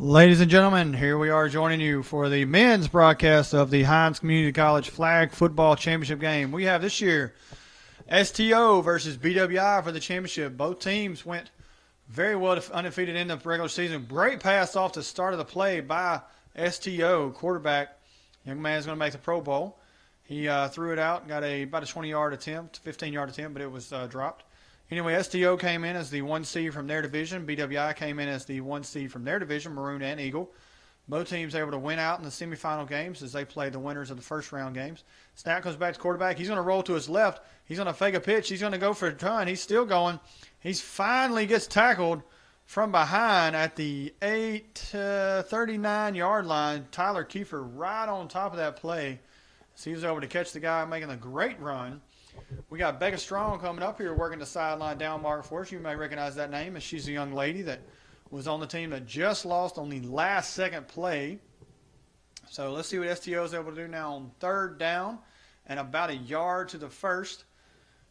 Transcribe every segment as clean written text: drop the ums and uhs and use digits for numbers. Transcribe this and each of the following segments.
Ladies and gentlemen, here we are joining you for the men's broadcast of the Hinds Community College Flag Football Championship game. We have this year STO versus BWI for the championship. Both teams went very well undefeated in the regular season. Great pass off the start of the play by STO. Quarterback, young man's going to make the Pro Bowl. He threw it out, got about a 20-yard attempt, 15-yard attempt, but it was dropped. Anyway, STO came in as the 1 seed from their division. BWI came in as the 1 seed from their division, Maroon and Eagle. Both teams able to win out in the semifinal games as they play the winners of the first round games. Snap comes back to quarterback. He's going to roll to his left. He's going to fake a pitch. He's going to go for a run. He's still going. He finally gets tackled from behind at the 39-yard line. Tyler Kiefer right on top of that play. So he was able to catch the guy making a great run. We got Becca Strong coming up here working the sideline down marker for us. You may recognize that name as she's a young lady that was on the team that just lost on the last second play. So let's see what STO is able to do now on third down and about a yard to the first.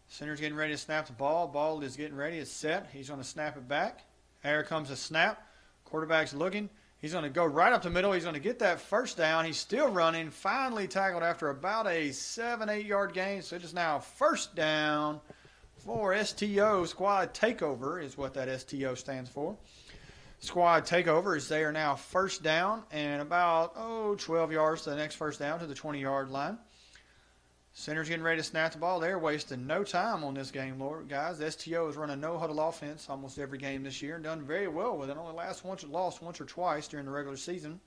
Center's getting ready to snap the ball. Ball is getting ready. It's set. He's going to snap it back. Here comes a snap. Quarterback's looking. He's going to go right up the middle. He's going to get that first down. He's still running. Finally tackled after about a 7-8 yard gain. So it is now first down for STO. Squad takeover is what that STO stands for. Squad takeover is they are now first down and about 12 yards to the next first down to the 20-yard line. Center's getting ready to snap the ball. They're wasting no time on this game, Lord guys. STO is running no-huddle offense almost every game this year and done very well with it. Only lost once or twice during the regular season.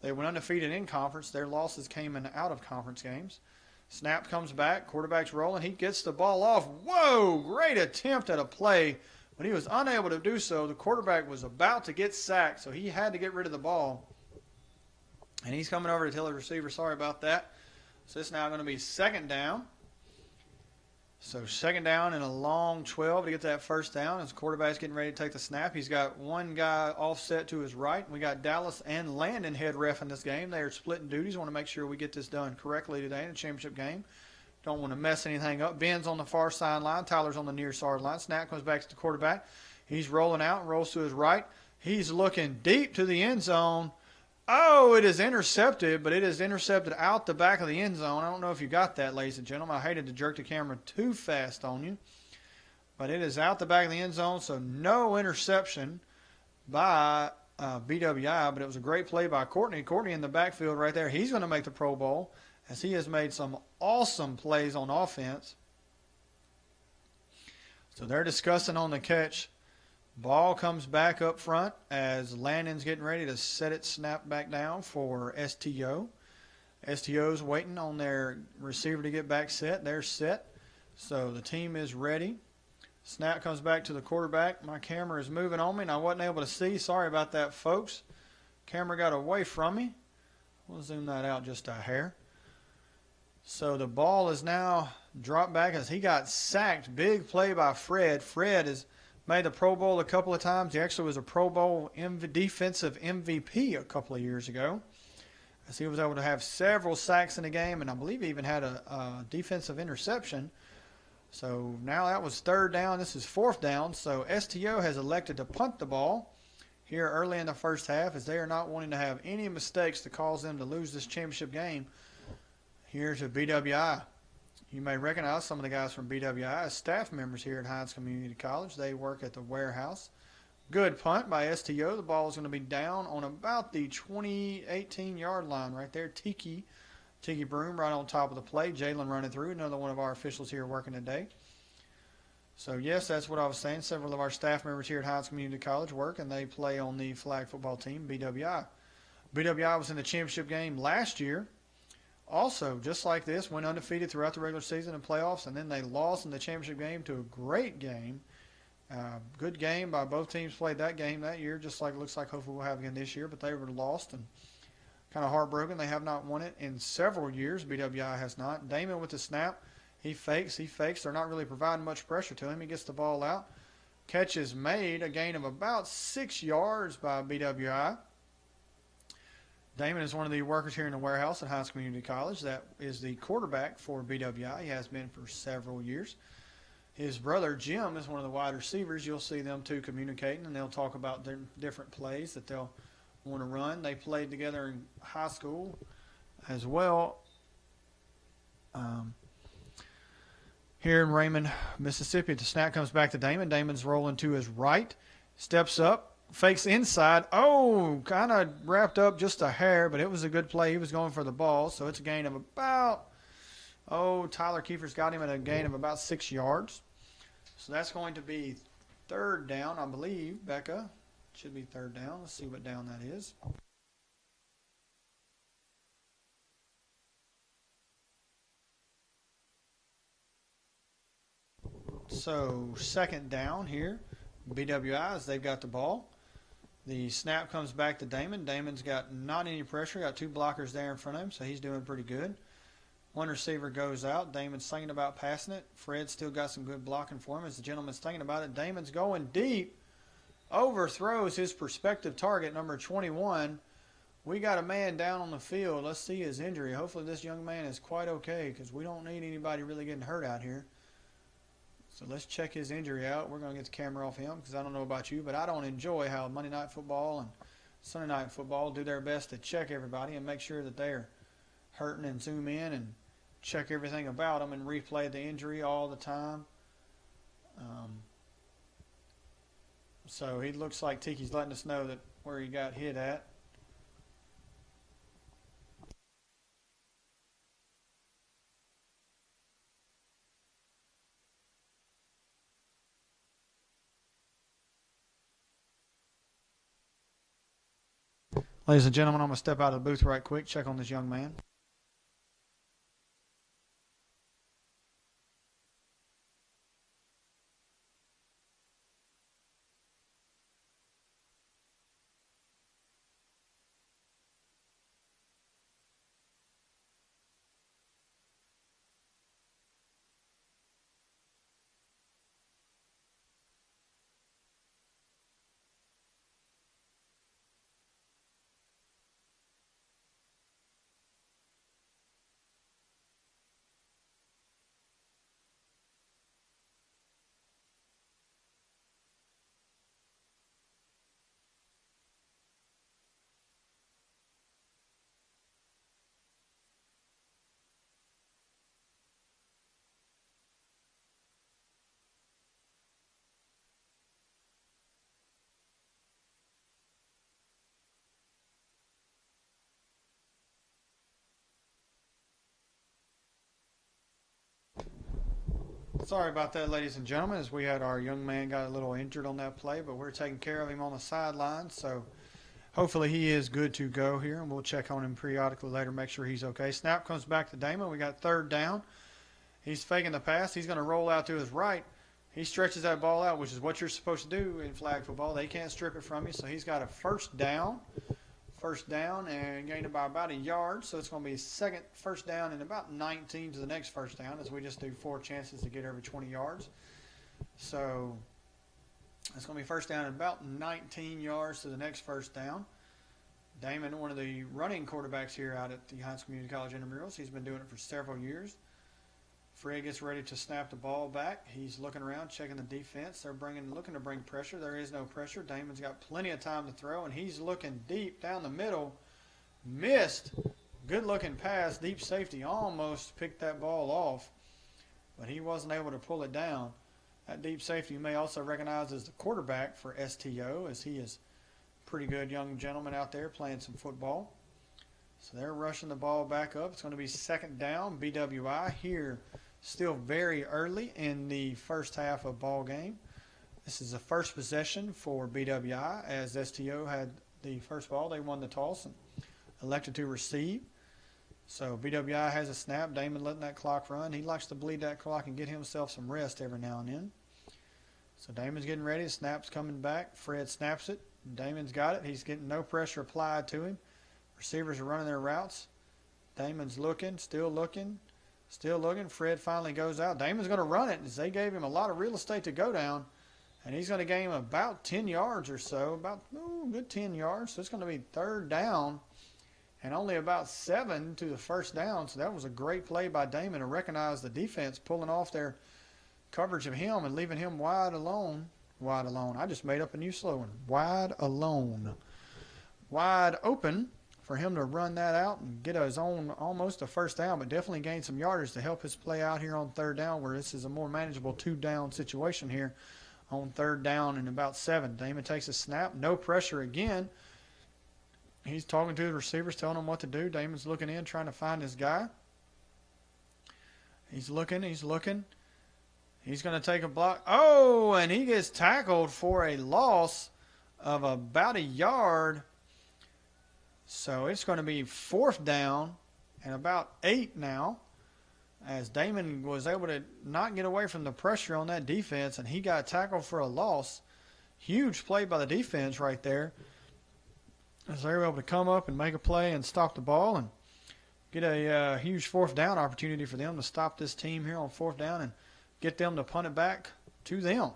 They went undefeated in conference. Their losses came in out-of-conference games. Snap comes back. Quarterback's rolling. He gets the ball off. Whoa! Great attempt at a play, but he was unable to do so. The quarterback was about to get sacked, so he had to get rid of the ball. And he's coming over to tell the receiver, sorry about that. So it's now going to be second down. So second down and a long 12 to get that first down as the quarterback's getting ready to take the snap. He's got one guy offset to his right. We got Dallas and Landon head ref in this game. They are splitting duties. I want to make sure we get this done correctly today in the championship game. Don't want to mess anything up. Ben's on the far sideline. Tyler's on the near sideline. Snap comes back to the quarterback. He's rolling out and rolls to his right. He's looking deep to the end zone. Oh, it is intercepted, but it is intercepted out the back of the end zone. I don't know if you got that, ladies and gentlemen. I hated to jerk the camera too fast on you. But it is out the back of the end zone, so no interception by BWI, but it was a great play by Courtney. Courtney in the backfield right there. He's going to make the Pro Bowl as he has made some awesome plays on offense. So they're discussing on the catch. Ball comes back up front as Landon's getting ready to set it snap back down for STO. STO's waiting on their receiver to get back set. They're set. So the team is ready. Snap comes back to the quarterback. My camera is moving on me and I wasn't able to see. Sorry about that, folks. Camera got away from me. We'll zoom that out just a hair. So the ball is now dropped back as he got sacked. Big play by Fred. Fred is made the Pro Bowl a couple of times. He actually was a Pro Bowl defensive MVP a couple of years ago. As he was able to have several sacks in the game, and I believe he even had a defensive interception. So now that was third down. This is fourth down. So STO has elected to punt the ball here early in the first half as they are not wanting to have any mistakes to cause them to lose this championship game here to BWI. You may recognize some of the guys from BWI as staff members here at Hinds Community College. They work at the warehouse. Good punt by STO. The ball is going to be down on about the 18-yard line right there. Tiki Broom right on top of the play. Jalen running through. Another one of our officials here working today. So, yes, that's what I was saying. Several of our staff members here at Hinds Community College work, and they play on the flag football team, BWI. BWI was in the championship game last year. Also, just like this, went undefeated throughout the regular season and playoffs, and then they lost in the championship game to a great game. Good game by both teams played that game that year, just like it looks like hopefully we'll have again this year, but they were lost and kind of heartbroken. They have not won it in several years. BWI has not. Damon with the snap. He fakes. They're not really providing much pressure to him. He gets the ball out. Catch is made, a gain of about 6 yards by BWI. Damon is one of the workers here in the warehouse at Hinds Community College. That is the quarterback for BWI. He has been for several years. His brother, Jim, is one of the wide receivers. You'll see them two communicating, and they'll talk about their different plays that they'll want to run. They played together in high school as well. Um, Here in Raymond, Mississippi, the snap comes back to Damon. Damon's rolling to his right, steps up, fakes inside. Oh, kind of wrapped up just a hair, but it was a good play. He was going for the ball, so it's a gain of about, Tyler Kiefer's got him at a gain of about 6 yards. So that's going to be third down, I believe, Becca. Should be third down. Let's see what down that is. So second down here. BWI as they've got the ball. The snap comes back to Damon. Damon's got not any pressure. Got 2 blockers there in front of him, so he's doing pretty good. One receiver goes out. Damon's thinking about passing it. Fred's still got some good blocking for him as the gentleman's thinking about it. Damon's going deep. Overthrows his prospective target, number 21. We got a man down on the field. Let's see his injury. Hopefully this young man is quite okay because we don't need anybody really getting hurt out here. So let's check his injury out. We're going to get the camera off him because I don't know about you, but I don't enjoy how Monday Night Football and Sunday Night Football do their best to check everybody and make sure that they're hurting and zoom in and check everything about them and replay the injury all the time. So he looks like Tiki's letting us know that where he got hit at. Ladies and gentlemen, I'm going to step out of the booth right quick, check on this young man. Sorry about that, ladies and gentlemen, as we had our young man got a little injured on that play, but we're taking care of him on the sideline, so hopefully he is good to go here, and we'll check on him periodically later, make sure he's okay. Snap comes back to Damon. We got third down. He's faking the pass. He's going to roll out to his right. He stretches that ball out, which is what you're supposed to do in flag football. They can't strip it from you, so he's got a first down. First down and gained by about a yard, so it's going to be second first down and about 19 to the next first down as we just do 4 chances to get every 20 yards. So it's going to be first down and about 19 yards to the next first down. Damon, one of the running quarterbacks here out at the Hinds Community College Intramurals, he's been doing it for several years. Fred gets ready to snap the ball back. He's looking around, checking the defense. They're looking to bring pressure. There is no pressure. Damon's got plenty of time to throw, and he's looking deep down the middle. Missed. Good-looking pass. Deep safety almost picked that ball off, but he wasn't able to pull it down. That deep safety you may also recognize as the quarterback for STO, as he is a pretty good young gentleman out there playing some football. So they're rushing the ball back up. It's going to be second down, BWI here. Still very early in the first half of ball game. This is the first possession for BWI as STO had the first ball. They won the toss and elected to receive. So BWI has a snap. Damon letting that clock run. He likes to bleed that clock and get himself some rest every now and then. So Damon's getting ready. The snap's coming back. Fred snaps it. Damon's got it. He's getting no pressure applied to him. Receivers are running their routes. Damon's looking, still looking. Still looking. Fred finally goes out. Damon's going to run it as they gave him a lot of real estate to go down. And he's going to gain about 10 yards or so. About good 10 yards. So it's going to be third down. And only about 7 to the first down. So that was a great play by Damon to recognize the defense pulling off their coverage of him and leaving him wide alone. Wide alone. I just made up a new slogan. Wide alone. wide open for him to run that out and get his own almost a first down, but definitely gain some yardage to help his play out here on third down, where this is a more manageable 2-down situation here on third down and about 7. Damon takes a snap, no pressure again. He's talking to the receivers, telling them what to do. Damon's looking in, trying to find his guy. He's looking. He's going to take a block. Oh, and he gets tackled for a loss of about a yard. So it's going to be 4th down and about 8 now, as Damon was able to not get away from the pressure on that defense, and he got tackled for a loss. Huge play by the defense right there, as they were able to come up and make a play and stop the ball and get a huge 4th down opportunity for them to stop this team here on 4th down and get them to punt it back to them.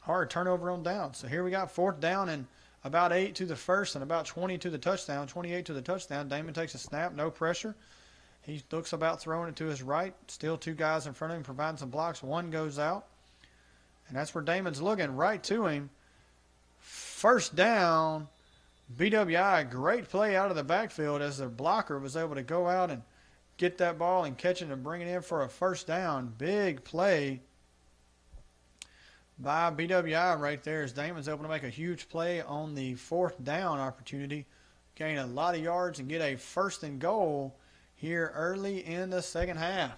Hard turnover on down. So here we got 4th down and about 8 to the first and about 20 to the touchdown, 28 to the touchdown. Damon takes a snap, no pressure. He looks about throwing it to his right. Still 2 guys in front of him providing some blocks. 1 goes out. And that's where Damon's looking, right to him. 1st down. BWI, great play out of the backfield as the blocker was able to go out and get that ball and catch it and bring it in for a 1st down. Big play by BWI right there, as Damon's able to make a huge play on the 4th down opportunity, gain a lot of yards and get a 1st and goal here early in the second half.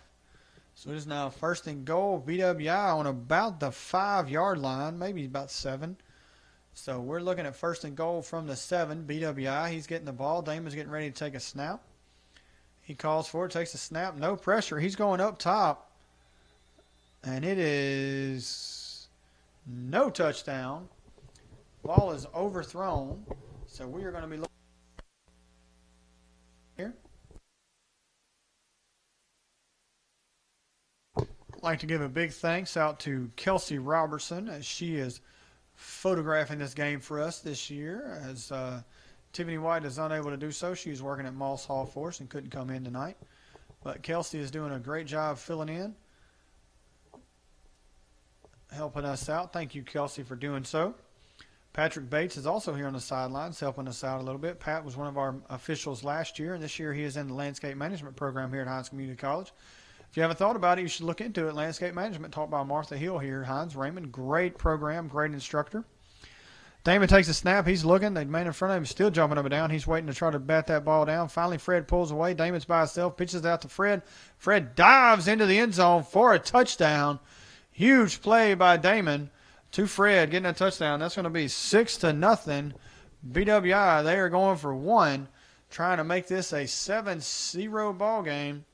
So it is now 1st and goal, BWI on about the 5-yard line, maybe about 7. So we're looking at 1st and goal from the 7, BWI. He's getting the ball. Damon's getting ready to take a snap. He calls for it, takes a snap, no pressure. He's going up top, and it is no touchdown. Ball is overthrown. So we are going to be looking here. I'd like to give a big thanks out to Kelsey Robertson, as she is photographing this game for us this year, as Tiffany White is unable to do so. She's working at Moss Hall for us and couldn't come in tonight. But Kelsey is doing a great job filling in, helping us out. Thank you, Kelsey, for doing so. Patrick Bates is also here on the sidelines, helping us out a little bit. Pat was one of our officials last year, and this year he is in the landscape management program here at Hinds Community College. If you haven't thought about it, you should look into it. Landscape management, taught by Martha Hill here at Hinds. Raymond, great program, great instructor. Damon takes a snap. He's looking. The man in front of him is still jumping up and down. He's waiting to try to bat that ball down. Finally, Fred pulls away. Damon's by himself, pitches out to Fred. Fred dives into the end zone for a touchdown. Huge play by Damon to Fred, getting a touchdown. That's going to be 6-0. BWI, they are going for 1, trying to make this a 7-0 ball game.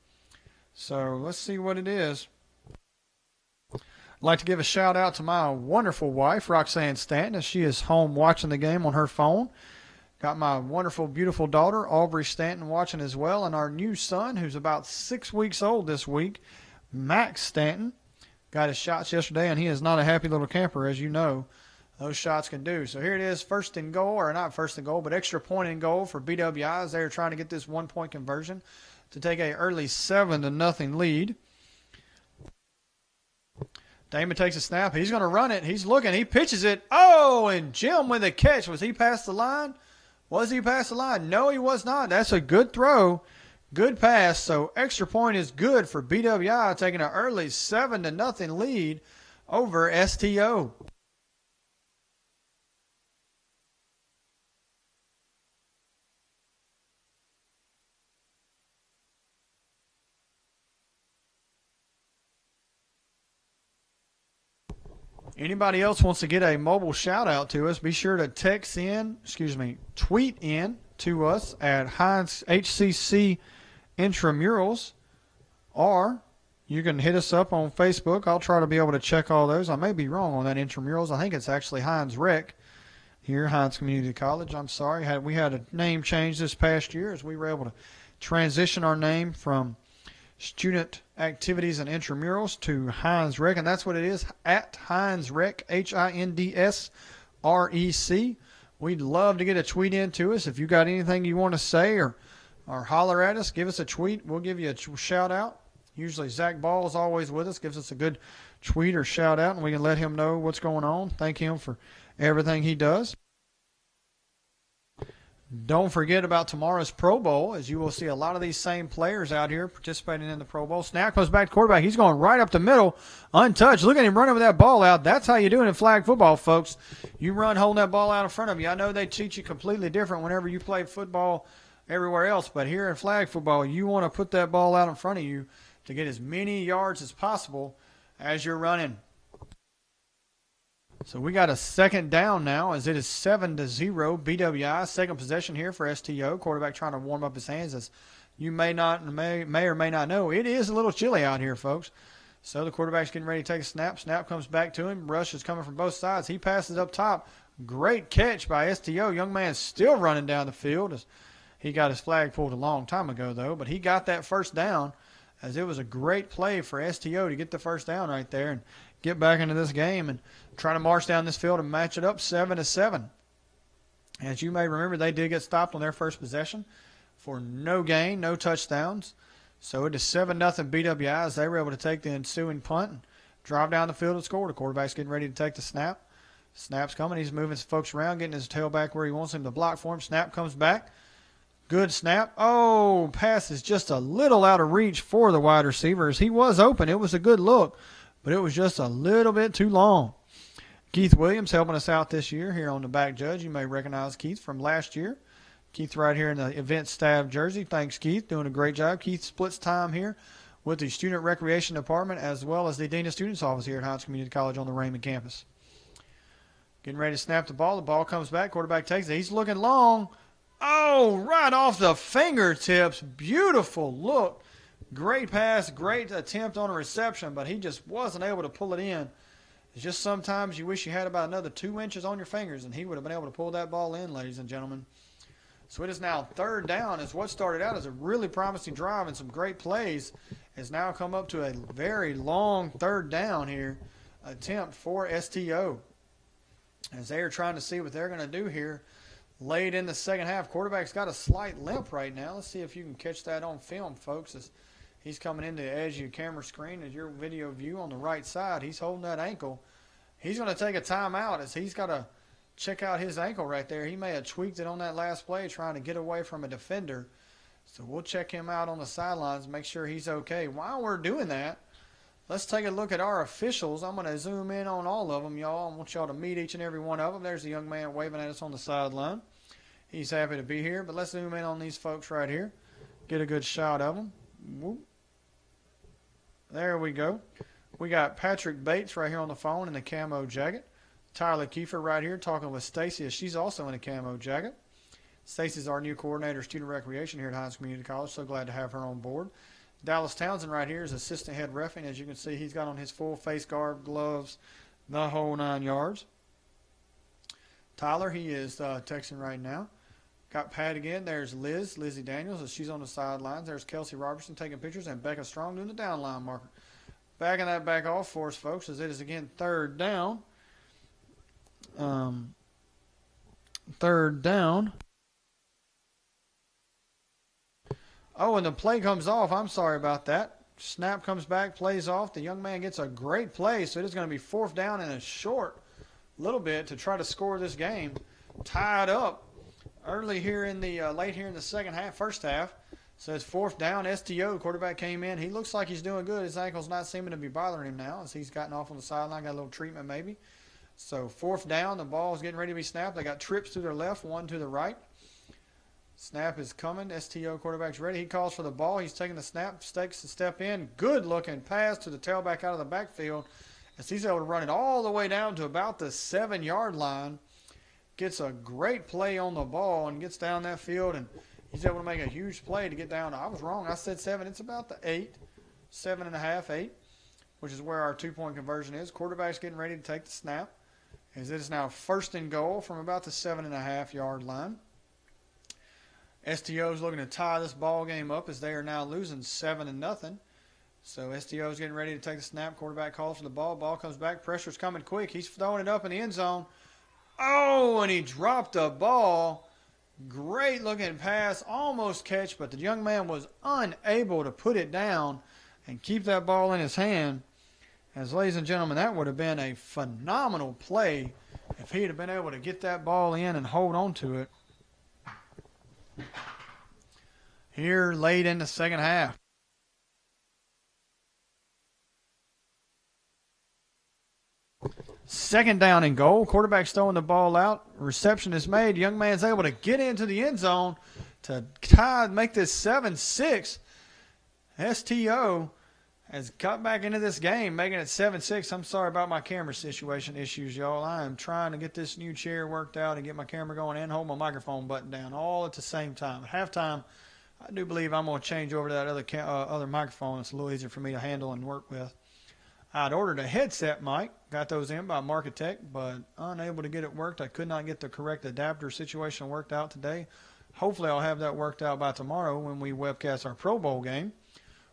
So let's see what it is. I'd like to give a shout out to my wonderful wife, Roxanne Stanton, as she is home watching the game on her phone. Got my wonderful, beautiful daughter, Aubrey Stanton, watching as well, and our new son, who's about 6 weeks old this week, Max Stanton. Got his shots yesterday, and he is not a happy little camper, as you know. Those shots can do. So here it is, 1st and goal, or not 1st and goal, but extra point and goal for BWI as they're trying to get this 1-point conversion to take a early 7-0 lead. Damon takes a snap. He's going to run it. He's looking. He pitches it. Oh, and Jim with a catch. Was he past the line? Was he past the line? No, he was not. That's a good throw. Good pass. So extra point is good for BWI, taking an early 7-0 lead over STO. Anybody else wants to get a mobile shout out to us, be sure to tweet in to us at Hinds HCC Intramurals, or you can hit us up on Facebook. I'll try to be able to check all those. I may be wrong on that Intramurals. I think it's actually Hinds Rec here, Hinds Community College. I'm sorry. We had a name change this past year as we were able to transition our name from Student Activities and Intramurals to Hinds Rec, and that's what it is, at Hinds Rec, HINDSREC. We'd love to get a tweet in to us. If you got anything you want to say or holler at us, give us a tweet. We'll give you a shout out. Usually Zach Ball is always with us, gives us a good tweet or shout out, and we can let him know what's going on. Thank him for everything he does. Don't forget about tomorrow's Pro Bowl, as you will see a lot of these same players out here participating in the Pro Bowl. Snap goes back to quarterback. He's going right up the middle, untouched. Look at him running with that ball out. That's how you do it in flag football, folks. You run holding that ball out in front of you. I know they teach you completely different whenever you play football everywhere else, but here in flag football, you want to put that ball out in front of you to get as many yards as possible as you're running. So we got a second down now, as it is 7-0 BWI. Second possession here for STO. Quarterback trying to warm up his hands. As you may or may not know, it is a little chilly out here, folks. So the quarterback's getting ready to take a snap. Snap comes back to him. Rush is coming from both sides. He passes up top. Great catch by STO. Young man still running down the field. He got his flag pulled a long time ago, though. But he got that first down, as it was a great play for STO to get the first down right there and get back into this game and try to march down this field and match it up 7-7. As you may remember, they did get stopped on their first possession for no gain, no touchdowns. So it is 7-0 BWI, as they were able to take the ensuing punt and drive down the field and score. The quarterback's getting ready to take the snap. Snap's coming. He's moving some folks around, getting his tailback where he wants him to block for him. Snap comes back. Good snap. Oh, pass is just a little out of reach for the wide receivers. He was open. It was a good look, but it was just a little bit too long. Keith Williams helping us out this year here on the back judge. You may recognize Keith from last year. Keith right here in the event staff jersey. Thanks, Keith. Doing a great job. Keith splits time here with the Student Recreation Department as well as the Dean of Students Office here at Hinds Community College on the Raymond campus. Getting ready to snap the ball. The ball comes back. Quarterback takes it. He's looking long. Oh, right off the fingertips. Beautiful look. Great pass. Great attempt on a reception, but he just wasn't able to pull it in. It's just sometimes you wish you had about another 2 inches on your fingers, and he would have been able to pull that ball in, ladies and gentlemen. So it is now third down, as what started out as a really promising drive and some great plays has now come up to a very long third down here attempt for STO, as they are trying to see what they're going to do here late in the second half. Quarterback's got a slight limp right now. Let's see if you can catch that on film, folks. As he's coming into the edge of your camera screen as your video view on the right side. He's holding that ankle. He's going to take a timeout, as he's got to check out his ankle right there. He may have tweaked it on that last play trying to get away from a defender. So we'll check him out on the sidelines, make sure he's okay. While we're doing that, let's take a look at our officials. I'm going to zoom in on all of them, y'all. I want y'all to meet each and every one of them. There's the young man waving at us on the sideline. He's happy to be here, but let's zoom in on these folks right here. Get a good shot of them. Whoop. There we go. We got Patrick Bates right here on the phone in the camo jacket. Tyler Kiefer right here talking with Stacy, as she's also in a camo jacket. Stacy's our new coordinator of student recreation here at Hinds Community College. So glad to have her on board. Dallas Townsend right here is assistant head ref, and as you can see, he's got on his full face guard, gloves, the whole 9 yards. Tyler, he is texting right now. Got Pat again. There's Lizzie Daniels, as she's on the sidelines. There's Kelsey Robertson taking pictures, and Becca Strong doing the down line marker. Backing that back off for us, folks, as it is again third down. Third down. Oh, and the play comes off. I'm sorry about that. Snap comes back, plays off. The young man gets a great play, so it is going to be fourth down and a short little bit to try to score this game. Tied up early here in the late here in the second half, first half. So it's fourth down. STO, quarterback came in. He looks like he's doing good. His ankle's not seeming to be bothering him now, as he's gotten off on the sideline, got a little treatment maybe. So fourth down, the ball is getting ready to be snapped. They got trips to their left, one to the right. Snap is coming. STO quarterback's ready. He calls for the ball. He's taking the snap, takes the step in. Good looking pass to the tailback out of the backfield, as he's able to run it all the way down to about the 7-yard line. Gets a great play on the ball and gets down that field, and he's able to make a huge play to get down. I was wrong. I said 7. It's about the 8, 7.5, 8, which is where our 2-point conversion is. Quarterback's getting ready to take the snap, as it is now first and goal from about the 7.5-yard line. STO is looking to tie this ball game up, as they are now losing 7-0. So STO is getting ready to take the snap. Quarterback calls for the ball. Ball comes back. Pressure's coming quick. He's throwing it up in the end zone. Oh, and he dropped the ball. Great looking pass. Almost catch, but the young man was unable to put it down and keep that ball in his hand. As, ladies and gentlemen, that would have been a phenomenal play if he had been able to get that ball in and hold on to it. here late in the second half. Second down and goal. Quarterback's throwing the ball out. Reception is made. Young man's able to get into the end zone to make this 7-6. STO has got back into this game, making it 7-6. I'm sorry about my camera situation issues, y'all. I am trying to get this new chair worked out and get my camera going and hold my microphone button down all at the same time. At halftime, I do believe I'm going to change over to that other microphone. It's a little easier for me to handle and work with. I'd ordered a headset mic, got those in by Marketech, but unable to get it worked. I could not get the correct adapter situation worked out today. Hopefully I'll have that worked out by tomorrow when we webcast our Pro Bowl game,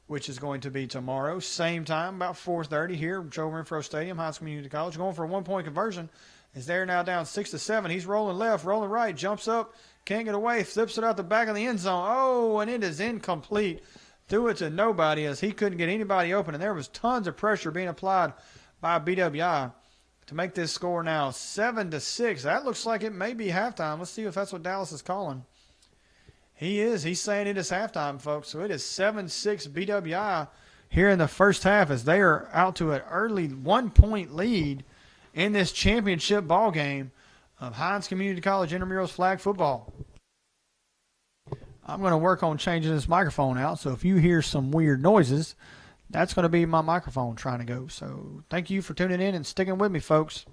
which is going to be tomorrow. Same time, about 4:30 here at Joe Renfro Stadium, Hinds Community College. Going for a one-point conversion. Is there now down 6-7. He's rolling left, rolling right, jumps up, can't get away, flips it out the back of the end zone. Oh, and it is incomplete. Threw it to nobody as he couldn't get anybody open, and there was tons of pressure being applied by BWI to make this score now 7-6. That looks like it may be halftime. Let's see if that's what Dallas is calling. He is. He's saying it is halftime, folks. So it is 7-6 BWI here in the first half as they are out to an early 1-point lead in this championship ball game of Hinds Community College Intramurals flag football. I'm going to work on changing this microphone out, so if you hear some weird noises, that's going to be my microphone trying to go. So thank you for tuning in and sticking with me, folks.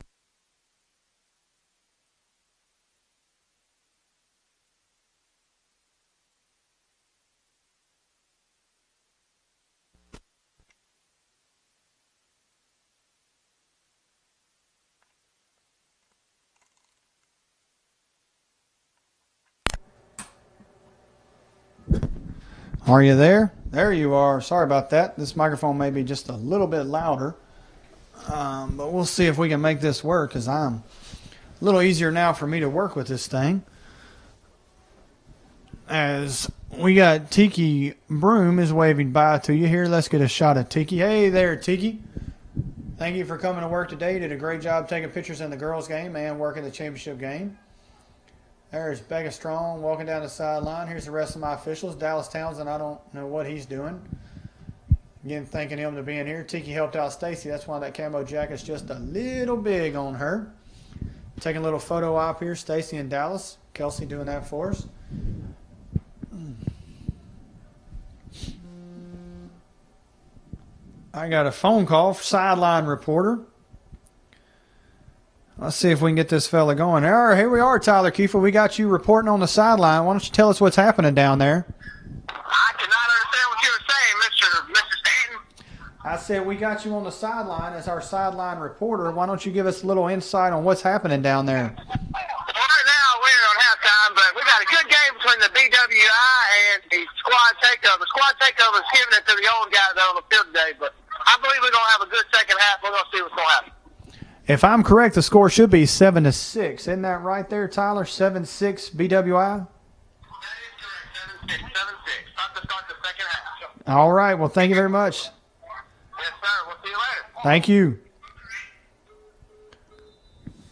Are you there? There you are. Sorry about that. This microphone may be just a little bit louder. But we'll see if we can make this work because I'm a little easier now for me to work with this thing. As we got Tiki Broom is waving bye to you here. Let's get a shot of Tiki. Hey there, Tiki. Thank you for coming to work today. You did a great job taking pictures in the girls' game and working the championship game. There's Becca Strong walking down the sideline. Here's the rest of my officials. Dallas Townsend, I don't know what he's doing. Again, thanking him to being here. Tiki helped out Stacy. That's why that camo jacket's just a little big on her. Taking a little photo op here. Stacy and Dallas. Kelsey doing that for us. I got a phone call for sideline reporter. Let's see if we can get this fella going. All right, here we are, Tyler Kiefer. We got you reporting on the sideline. Why don't you tell us what's happening down there? I cannot understand what you're saying, Mr. Stanton. I said we got you on the sideline as our sideline reporter. Why don't you give us a little insight on what's happening down there? Well, right now we're on halftime, but we got a good game between the BWI and the squad takeover. The squad takeover is giving it to the old guys out on the field today, but I believe we're going to have a good second half. We're going to see what's going to happen. If I'm correct, the score should be 7-6. Isn't that right there, Tyler? 7-6 BWI? That is correct. 7-6. About to start the second half. All right. Well, thank you very much. Yes, sir. We'll see you later. Thank you.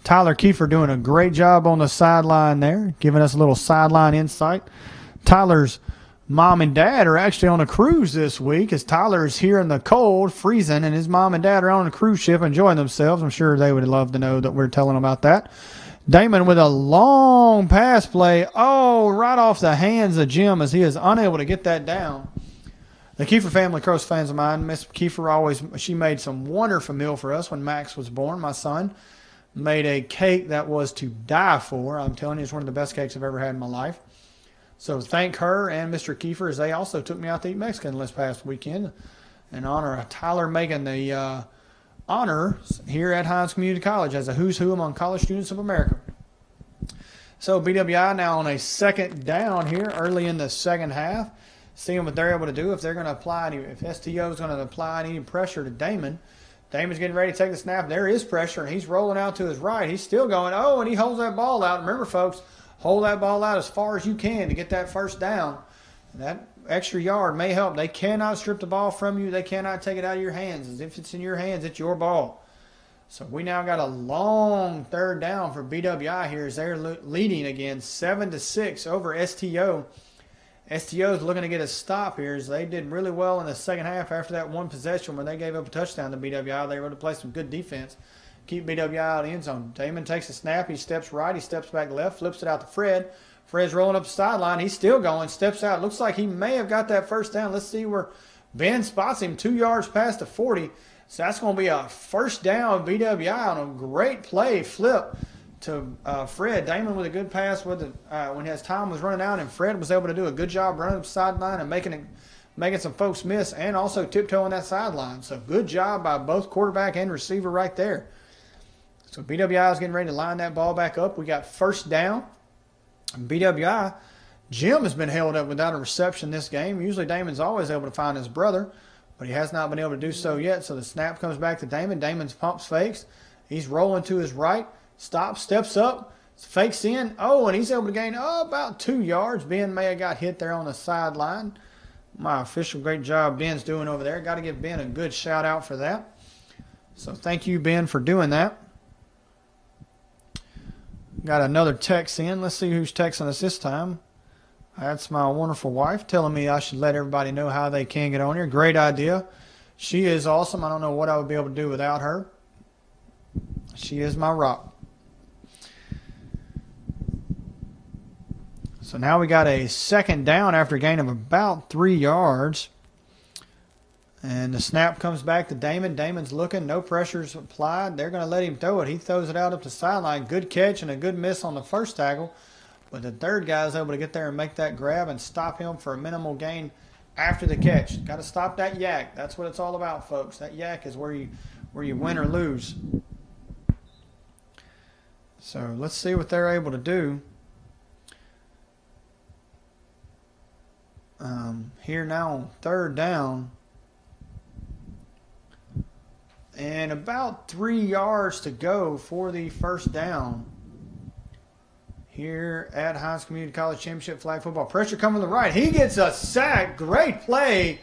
Tyler Kiefer doing a great job on the sideline there, giving us a little sideline insight. Tyler's mom and dad are actually on a cruise this week as Tyler is here in the cold, freezing, and his mom and dad are on a cruise ship enjoying themselves. I'm sure they would love to know that we're telling them about that. Damon with a long pass play. Oh, right off the hands of Jim as he is unable to get that down. The Kiefer family, close fans of mine, Miss Kiefer she made some wonderful meal for us when Max was born. My son made a cake that was to die for. I'm telling you, it's one of the best cakes I've ever had in my life. So thank her and Mr. Kiefer as they also took me out to eat Mexican this past weekend in honor of Tyler making the honors here at Hinds Community College as a who's who among college students of America. So BWI now on a second down here early in the second half. Seeing what they're able to do if they're going to apply if STO is going to apply any pressure to Damon. Damon's getting ready to take the snap. There is pressure, and he's rolling out to his right. He's still going. Oh, and he holds that ball out. Remember, folks, hold that ball out as far as you can to get that first down. That extra yard may help. They cannot strip the ball from you. They cannot take it out of your hands. As if it's in your hands, it's your ball. So we now got a long third down for BWI here as they're leading again 7-6 over STO. STO's looking to get a stop here as they did really well in the second half after that one possession where they gave up a touchdown to BWI. They were able to play some good defense, keep BWI out of the end zone. Damon takes a snap. He steps right. He steps back left, flips it out to Fred. Fred's rolling up the sideline. He's still going, steps out. Looks like he may have got that first down. Let's see where Ben spots him 2 yards past the 40. So that's going to be a first down BWI on a great play flip to Fred. Damon with a good pass with when his time was running out, and Fred was able to do a good job running up the sideline and making some folks miss and also tiptoeing that sideline. So good job by both quarterback and receiver right there. So BWI is getting ready to line that ball back up. We got first down. BWI, Jim has been held up without a reception this game. Usually Damon's always able to find his brother, but he has not been able to do so yet. So the snap comes back to Damon. Damon's pumps fakes. He's rolling to his right. Stops, steps up, fakes in. Oh, and he's able to gain about 2 yards. Ben may have got hit there on the sideline. My official, great job Ben's doing over there. Got to give Ben a good shout out for that. So thank you, Ben, for doing that. Got another text in. Let's see who's texting us this time. That's my wonderful wife telling me I should let everybody know how they can get on here. Great idea. She is awesome. I don't know what I would be able to do without her. She is my rock. So now we got a second down after a gain of about 3 yards. And the snap comes back to Damon. Damon's looking. No pressure's applied. They're going to let him throw it. He throws it out up the sideline. Good catch and a good miss on the first tackle. But the third guy is able to get there and make that grab and stop him for a minimal gain after the catch. Got to stop that yak. That's what it's all about, folks. That yak is where you win or lose. So let's see what they're able to do. Here now on third down. And about 3 yards to go for the first down here at Hinds Community College Championship Flag Football. Pressure coming to the right. He gets a sack. Great play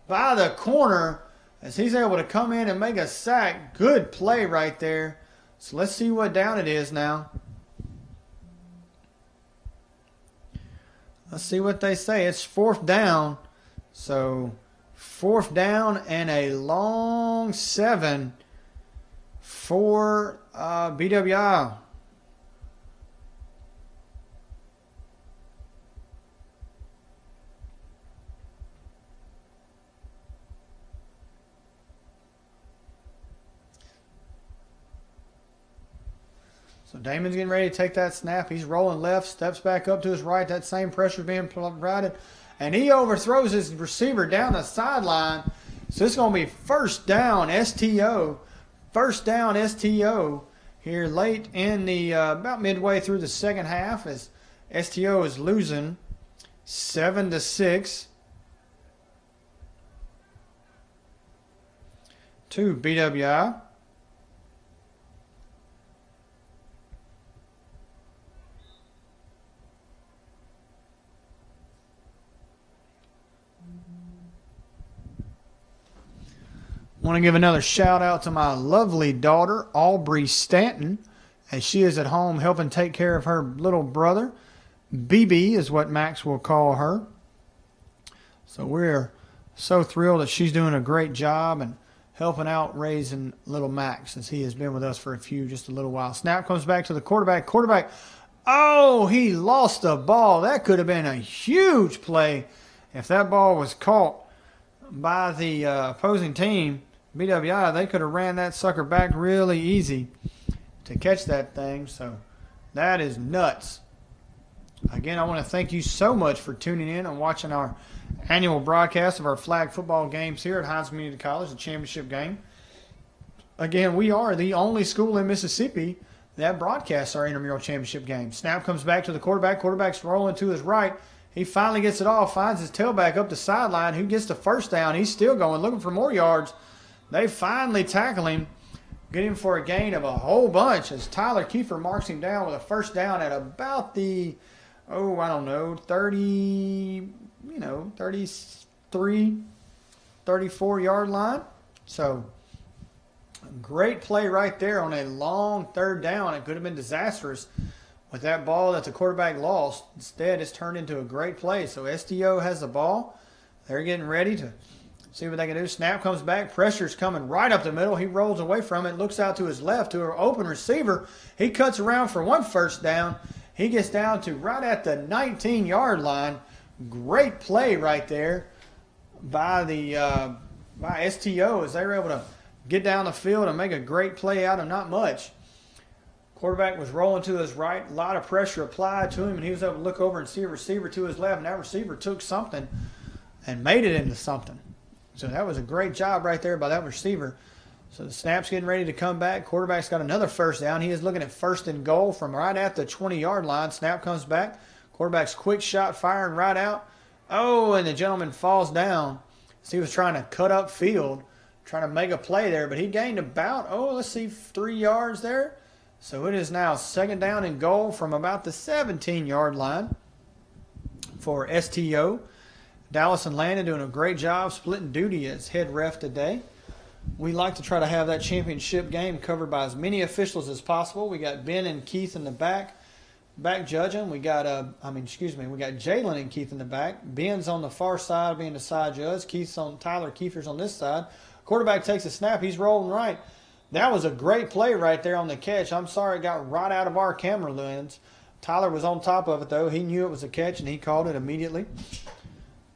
by the corner as he's able to come in and make a sack. Good play right there. So let's see what down it is now. Let's see what they say. It's fourth down. So fourth down and a long 7 for BWI. So Damon's getting ready to take that snap. He's rolling left, steps back up to his right. That same pressure being provided. And he overthrows his receiver down the sideline. So it's going to be first down STO. First down STO here late in the about midway through the second half as STO is losing 7-6 to BWI. Want to give another shout out to my lovely daughter, Aubrey Stanton, as she is at home helping take care of her little brother. BB is what Max will call her. So we're so thrilled that she's doing a great job and helping out raising little Max as he has been with us for just a little while. Snap comes back to the quarterback. Quarterback, oh, he lost the ball. That could have been a huge play if that ball was caught by the opposing team. BWI, they could have ran that sucker back really easy to catch that thing. So that is nuts. Again, I want to thank you so much for tuning in and watching our annual broadcast of our flag football games here at Hinds Community College, the championship game. Again, we are the only school in Mississippi that broadcasts our intramural championship game. Snap comes back to the quarterback. Quarterback's rolling to his right. He finally gets it off, finds his tailback up the sideline. Who gets the first down? He's still going, looking for more yards. They finally tackle him, get him for a gain of a whole bunch as Tyler Kiefer marks him down with a first down at about the, 33, 34-yard line. So great play right there on a long third down. It could have been disastrous with that ball that the quarterback lost. Instead, it's turned into a great play. So STO has the ball. They're getting ready to see what they can do. Snap comes back. Pressure's coming right up the middle. He rolls away from it, looks out to his left to an open receiver. He cuts around for one first down. He gets down to right at the 19-yard line. Great play right there by the by STO as they were able to get down the field and make a great play out of not much. Quarterback was rolling to his right. A lot of pressure applied to him, and he was able to look over and see a receiver to his left, and that receiver took something and made it into something. So that was a great job right there by that receiver. So the snap's getting ready to come back. Quarterback's got another first down. He is looking at 1st and goal from right at the 20-yard line. Snap comes back. Quarterback's quick shot firing right out. Oh, and the gentleman falls down. So he was trying to cut up field, trying to make a play there, but he gained about, 3 yards there. So it is now 2nd down and goal from about the 17-yard line for STO. Dallas and Landon doing a great job splitting duty as head ref today. We like to try to have that championship game covered by as many officials as possible. We got Ben and Keith in the back judging. We got we got Jalen and Keith in the back. Ben's on the far side being the side judge. Tyler Kiefer's on this side. Quarterback takes a snap. He's rolling right. That was a great play right there on the catch. I'm sorry it got right out of our camera lens. Tyler was on top of it, though. He knew it was a catch, and he called it immediately.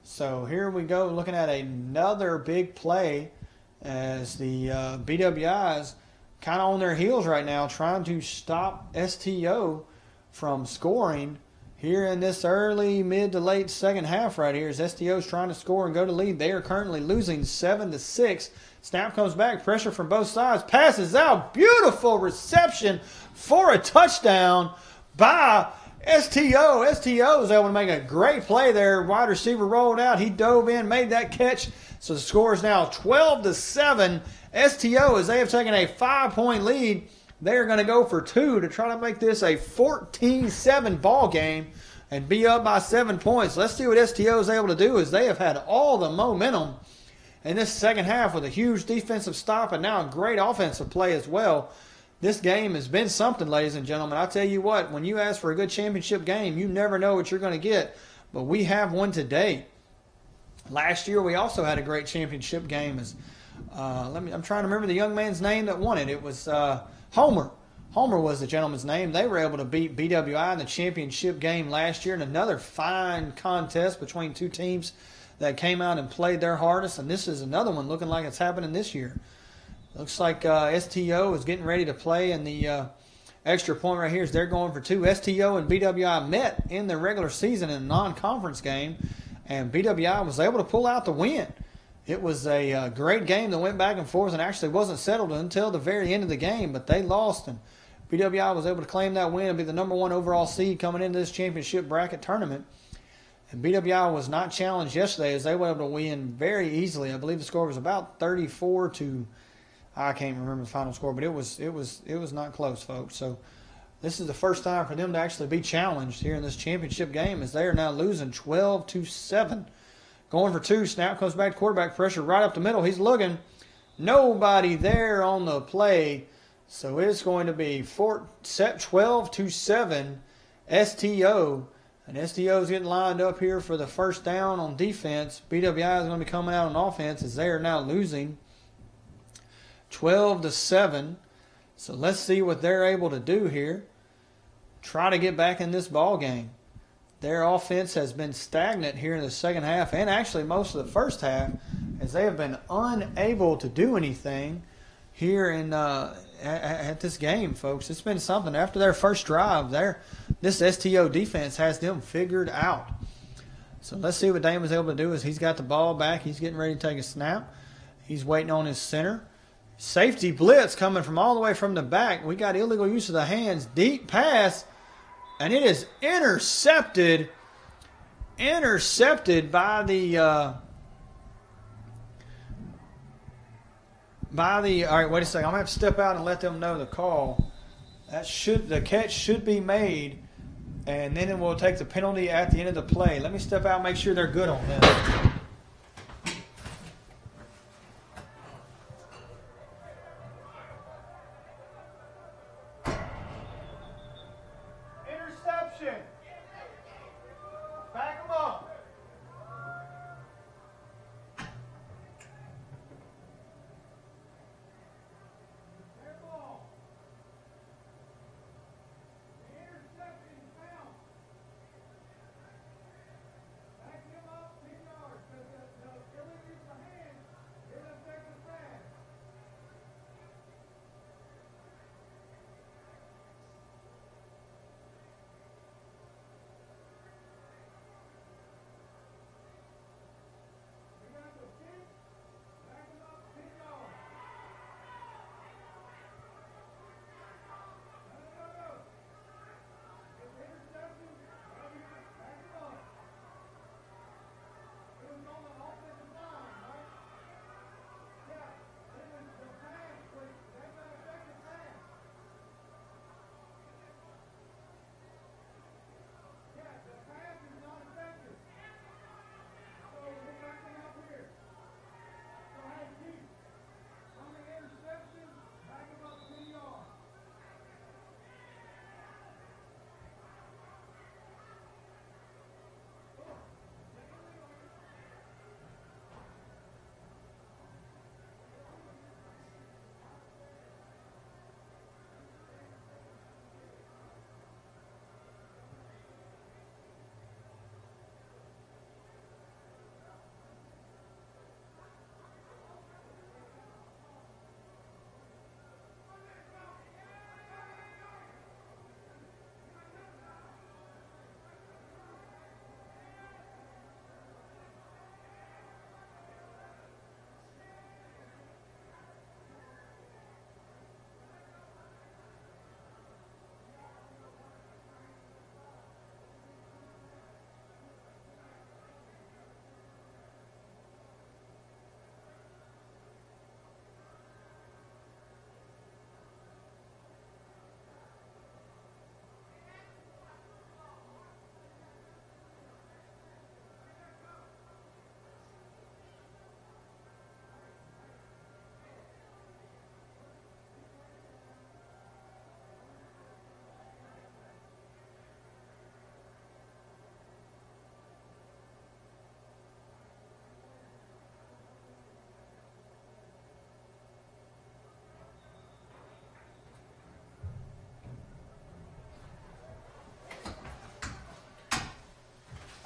So here we go, looking at another big play as the BWI's kind of on their heels right now, trying to stop STO from scoring here in this early, mid to late second half right here. As STO's trying to score and go to lead. They are currently losing 7-6. Snap comes back, pressure from both sides, passes out, beautiful reception for a touchdown by STO. STO was able to make a great play there. Wide receiver rolled out. He dove in, made that catch. So the score is now 12-7. STO, as they have taken a 5-point lead, they are going to go for 2 to try to make this a 14-7 ball game and be up by 7 points. Let's see what STO is able to do, as they have had all the momentum in this second half with a huge defensive stop and now a great offensive play as well. This game has been something, ladies and gentlemen. I tell you what, when you ask for a good championship game, you never know what you're going to get. But we have one today. Last year, we also had a great championship game. I'm trying to remember the young man's name that won it. It was Homer. Homer was the gentleman's name. They were able to beat BWI in the championship game last year in another fine contest between two teams that came out and played their hardest. And this is another one looking like it's happening this year. Looks like STO is getting ready to play in the extra point right here as they're going for 2. STO and BWI met in the regular season in a non-conference game, and BWI was able to pull out the win. It was a great game that went back and forth and actually wasn't settled until the very end of the game, but they lost, and BWI was able to claim that win and be the number 1 overall seed coming into this championship bracket tournament. And BWI was not challenged yesterday as they were able to win very easily. I believe the score was about 34 to I can't remember the final score, but it was not close, folks. So this is the first time for them to actually be challenged here in this championship game, as they are now losing 12-7. Going for 2, snap comes back, quarterback pressure right up the middle. He's looking. Nobody there on the play. So it's going to be 12-7 STO. And STO is getting lined up here for the first down on defense. BWI is going to be coming out on offense as they are now losing 12-7. So let's see what they're able to do here. Try to get back in this ball game. Their offense has been stagnant here in the second half and actually most of the first half, as they have been unable to do anything here in at this game, folks. It's been something. After their first drive, this STO defense has them figured out. So let's see what Damon's able to do as he's got the ball back. He's getting ready to take a snap. He's waiting on his center. Safety blitz coming from all the way from the back. We got illegal use of the hands. Deep pass. And it is intercepted. Intercepted by the all right, wait a second. I'm gonna have to step out and let them know the call. The catch should be made, and then we'll take the penalty at the end of the play. Let me step out and make sure they're good on that.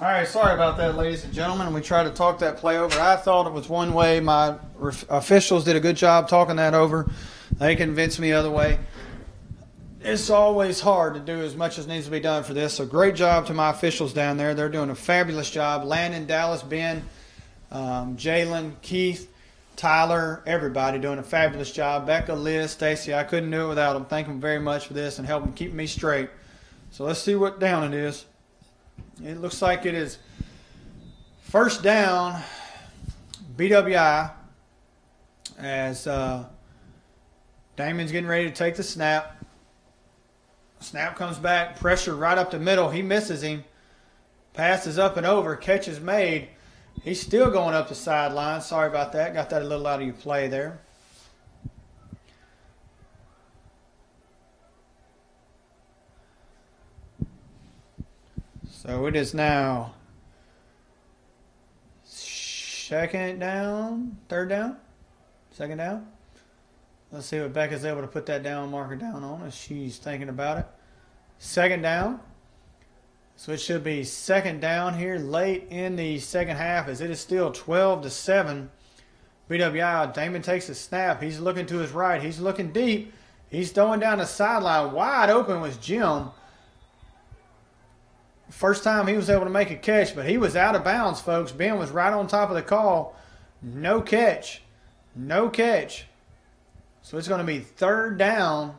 All right, sorry about that, ladies and gentlemen. We tried to talk that play over. I thought it was one way. My officials did a good job talking that over. They convinced me the other way. It's always hard to do as much as needs to be done for this. So great job to my officials down there. They're doing a fabulous job. Landon, Dallas, Ben, Jalen, Keith, Tyler, everybody doing a fabulous job. Becca, Liz, Stacy, I couldn't do it without them. Thank them very much for this and helping keep me straight. So let's see what down it is. It looks like it is first down, BWI, as Damon's getting ready to take the snap. Snap comes back, pressure right up the middle. He misses him. Pass is up and over, catch is made. He's still going up the sideline. Sorry about that. Got that a little out of your play there. So it is now second down, third down, second down. Let's see what Becca's able to put that down marker down on as she's thinking about it. Second down. So it should be second down here late in the second half as it is still 12-7. BWI. Damon takes a snap. He's looking to his right. He's looking deep. He's throwing down the sideline. Wide open was Jim. First time he was able to make a catch, but he was out of bounds, folks. Ben was right on top of the call. No catch. No catch. So it's going to be third down.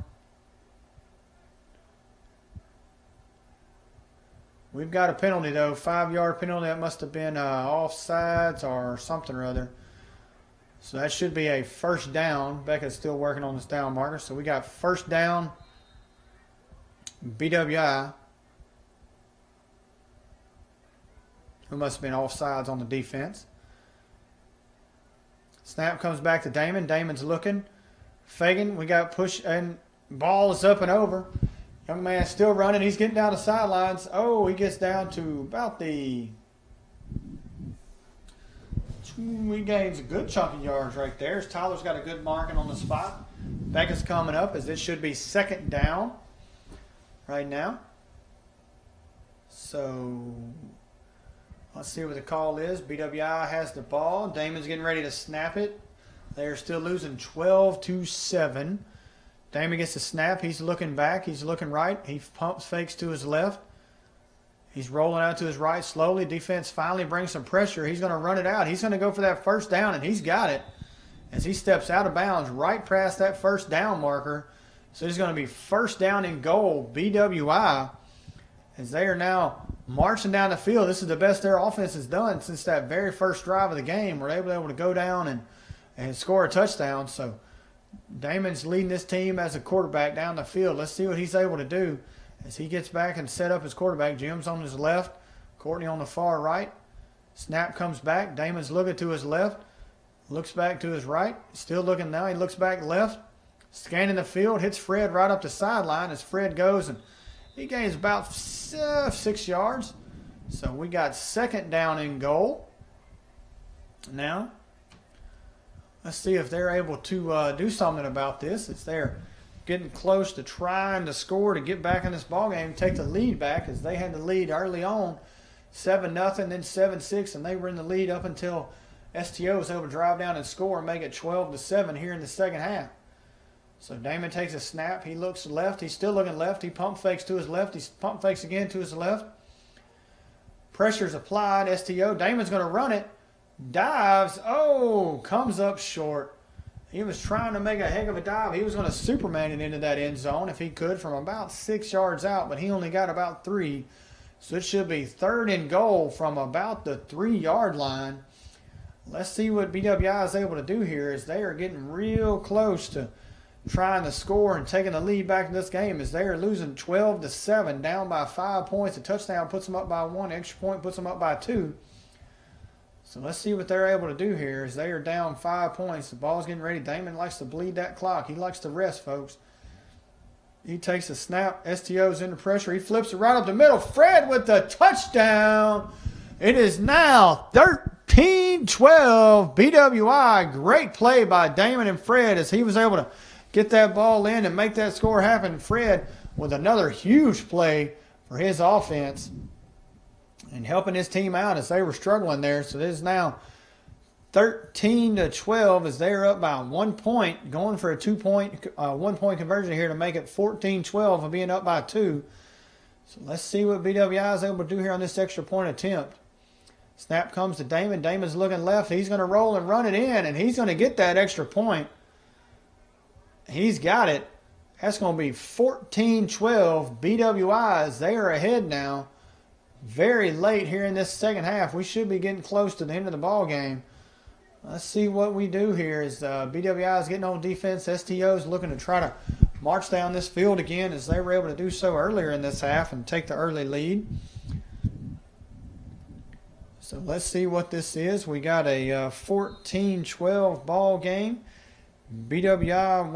We've got a penalty, though. 5-yard penalty. That must have been offsides or something or other. So that should be a first down. Becca's still working on this down marker. So we got first down, BWI. Who must have been offsides on the defense. Snap comes back to Damon. Damon's looking. Fagan, we got push, and ball is up and over. Young man still running. He's getting down the sidelines. Oh, he gets down to about the... He gains a good chunk of yards right there. Tyler's got a good marking on the spot. Becca's coming up as it should be second down right now. So... let's see what the call is. BWI has the ball. Damon's getting ready to snap it. They're still losing 12-7. Damon gets the snap. He's looking back. He's looking right. He pumps fakes to his left. He's rolling out to his right slowly. Defense finally brings some pressure. He's going to run it out. He's going to go for that first down, and he's got it as he steps out of bounds right past that first down marker. So it's going to be first down and goal, BWI, as they are now marching down the field. This is the best their offense has done since that very first drive of the game where they were able to go down and score a touchdown. So Damon's leading this team as a quarterback down the field. Let's see what he's able to do as he gets back and set up his quarterback. Jim's on his left, Courtney on the far right. Snap comes back. Damon's looking to his left, looks back to his right. Still looking now. He looks back left, scanning the field, hits Fred right up the sideline as Fred goes, and he gains about 6 yards. So we got second down and goal. Now, let's see if they're able to do something about this. It's they're getting close to trying to score to get back in this ballgame, take the lead back, as they had the lead early on, 7-0, then 7-6, and they were in the lead up until STO was able to drive down and score and make it 12-7 here in the second half. So Damon takes a snap. He looks left. He's still looking left. He pump fakes to his left. He pump fakes again to his left. Pressure's applied. STO. Damon's going to run it. Dives. Oh, comes up short. He was trying to make a heck of a dive. He was going to Superman it into that end zone if he could from about 6 yards out, but he only got about 3. So it should be third and goal from about the 3-yard line. Let's see what BWI is able to do here as they are getting real close to trying to score and taking the lead back in this game as they are losing 12-7, down by 5 points. A touchdown puts them up by 1. Extra point puts them up by 2. So let's see what they're able to do here as they are down 5 points. The ball's getting ready. Damon likes to bleed that clock. He likes to rest, folks. He takes a snap. STO's under pressure. He flips it right up the middle. Fred with the touchdown. It is now 13-12 BWI. Great play by Damon and Fred as he was able to get that ball in and make that score happen. Fred with another huge play for his offense. And and helping his team out as they were struggling there. So this is now 13-12 as they're up by 1 point, going for a 1-point conversion here to make it 14-12 and being up by 2. So let's see what BWI is able to do here on this extra point attempt. Snap comes to Damon. Damon's looking left. He's going to roll and run it in, and he's going to get that extra point. He's got it. That's going to be 14-12 BWIs. They are ahead now. Very late here in this second half. We should be getting close to the end of the ball game. Let's see what we do here as BWI is getting on defense. STO is looking to try to march down this field again as they were able to do so earlier in this half and take the early lead. So let's see what this is. We got a 14-12 ball game. BWI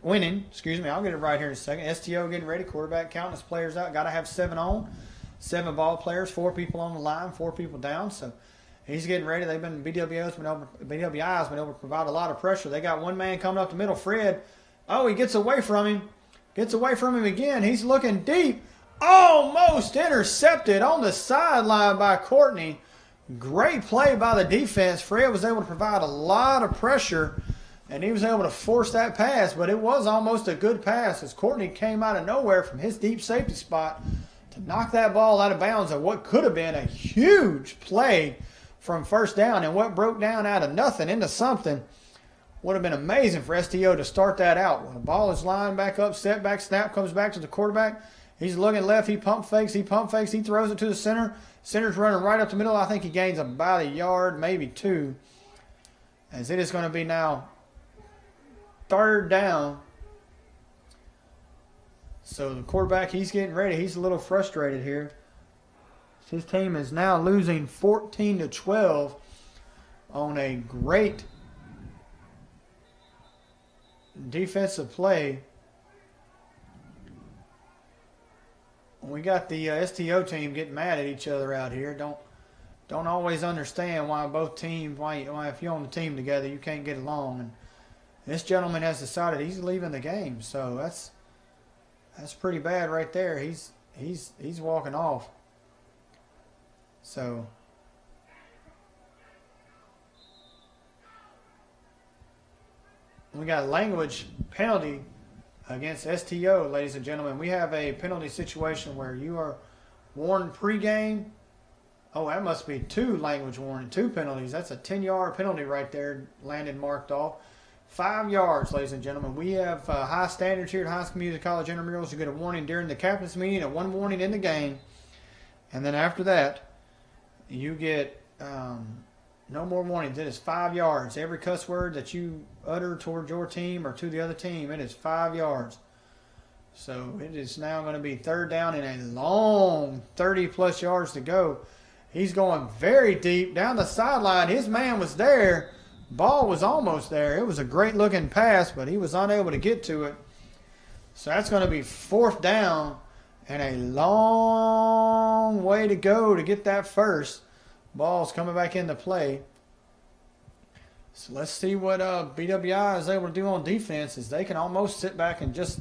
winning. Excuse me. I'll get it right here in a second. STO getting ready. Quarterback counting his players out. Got to have 7 on. 7 ball players. 4 people on the line. 4 people down. So he's getting ready. BWI's been able to provide a lot of pressure. They got one man coming up the middle. Fred. Oh, he gets away from him. Gets away from him again. He's looking deep. Almost intercepted on the sideline by Courtney. Great play by the defense. Fred was able to provide a lot of pressure, and he was able to force that pass, but it was almost a good pass as Courtney came out of nowhere from his deep safety spot to knock that ball out of bounds at what could have been a huge play from first down, and what broke down out of nothing into something would have been amazing for STO to start that out. When the ball is lined back up, setback, snap comes back to the quarterback. He's looking left. He pump fakes. He throws it to the center. Center's running right up the middle. I think he gains about a yard, maybe 2. As it is going to be now 3rd down. So the quarterback, he's getting ready. He's a little frustrated here. His team is now losing 14-12 on a great defensive play. We got the STO team getting mad at each other out here. Don't always understand why both teams, why if you're on the team together, you can't get along. And this gentleman has decided he's leaving the game, so that's pretty bad right there. He's walking off. So we got a language penalty against STO, ladies and gentlemen. We have a penalty situation where you are warned pregame. Oh, that must be 2 language warning, 2 penalties. That's a 10-yard penalty right there, landed marked off. 5 yards, ladies and gentlemen. We have high standards here at Hinds Community College Intramurals. You get a warning during the captain's meeting and 1 warning in the game. And then after that, you get no more warnings. It is 5 yards. Every cuss word that you utter toward your team or to the other team, it is 5 yards. So it is now going to be 3rd down and a long 30-plus yards to go. He's going very deep down the sideline. His man was there. Ball was almost there. It was a great-looking pass, but he was unable to get to it. So that's going to be 4th down and a long way to go to get that first. Ball's coming back into play. So let's see what BWI is able to do on defense, as they can almost sit back and just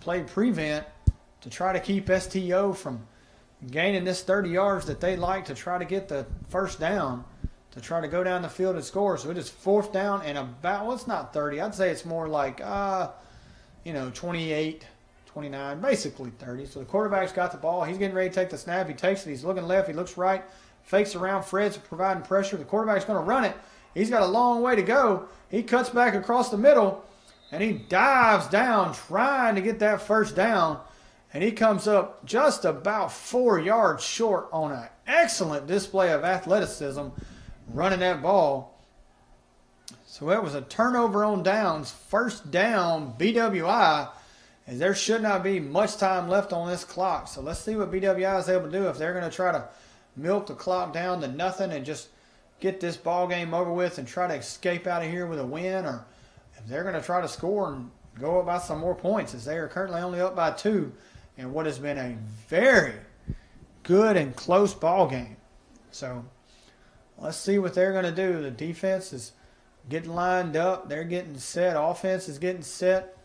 play prevent to try to keep STO from gaining this 30 yards that they like to try to get the first down, to try to go down the field and score. So it is 4th down and about, well, it's not 30. I'd say it's more like, 28, 29, basically 30. So the quarterback's got the ball. He's getting ready to take the snap. He takes it. He's looking left. He looks right. Fakes around. Fred's providing pressure. The quarterback's going to run it. He's got a long way to go. He cuts back across the middle, and he dives down trying to get that first down. And he comes up just about 4 yards short on an excellent display of athleticism running that ball. So that was a turnover on downs. 1st down, BWI, as there should not be much time left on this clock. So let's see what BWI is able to do, if they're going to try to milk the clock down to nothing and just get this ball game over with and try to escape out of here with a win, or if they're going to try to score and go up by some more points, as they are currently only up by 2 in what has been a very good and close ball game. So let's see what they're going to do. The defense is getting lined up. They're getting set. Offense is getting set.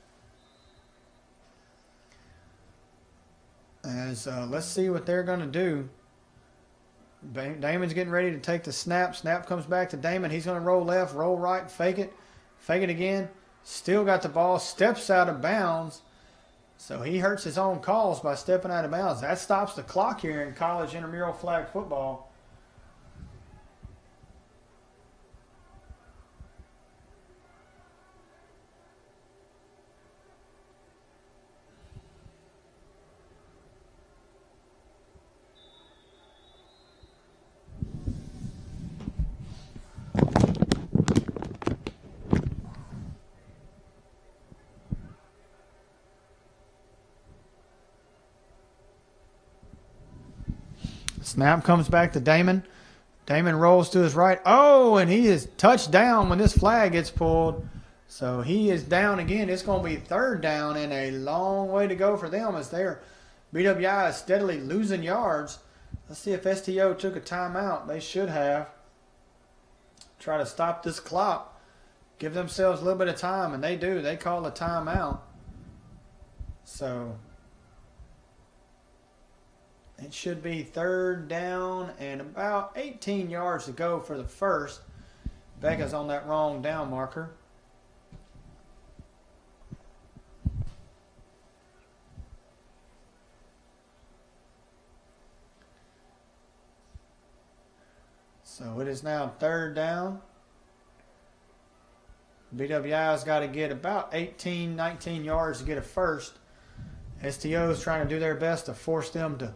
As let's see what they're going to do. Damon's getting ready to take the snap. Snap comes back to Damon. He's going to roll left, roll right, fake it. Fake it again. Still got the ball. Steps out of bounds. So he hurts his own calls by stepping out of bounds. That stops the clock here in college intramural flag football. Snap comes back to Damon. Damon rolls to his right. Oh, and he is touched down when this flag gets pulled. So he is down again. It's going to be third down and a long way to go for them as they're BWI is steadily losing yards. Let's see if STO took a timeout. They should have. Try to stop this clock. Give themselves a little bit of time, and they do. They call a timeout. So it should be third down and about 18 yards to go for the first. Becca's on that wrong down marker. So it is now third down. BWI's got to get about 18, 19 yards to get a first. STO's trying to do their best to force them to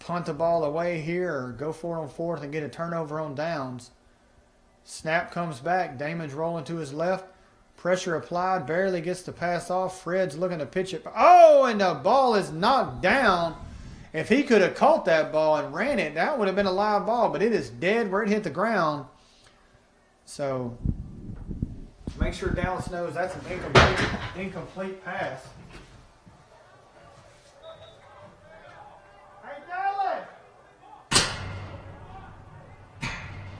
punt the ball away here or go for it on fourth and get a turnover on downs. Snap comes back. Damon's rolling to his left. Pressure applied. Barely gets the pass off. Fred's looking to pitch it. Oh, and the ball is knocked down. If he could have caught that ball and ran it, that would have been a live ball, but it is dead where it hit the ground. So make sure Dallas knows that's an incomplete pass. Hey, Dallas!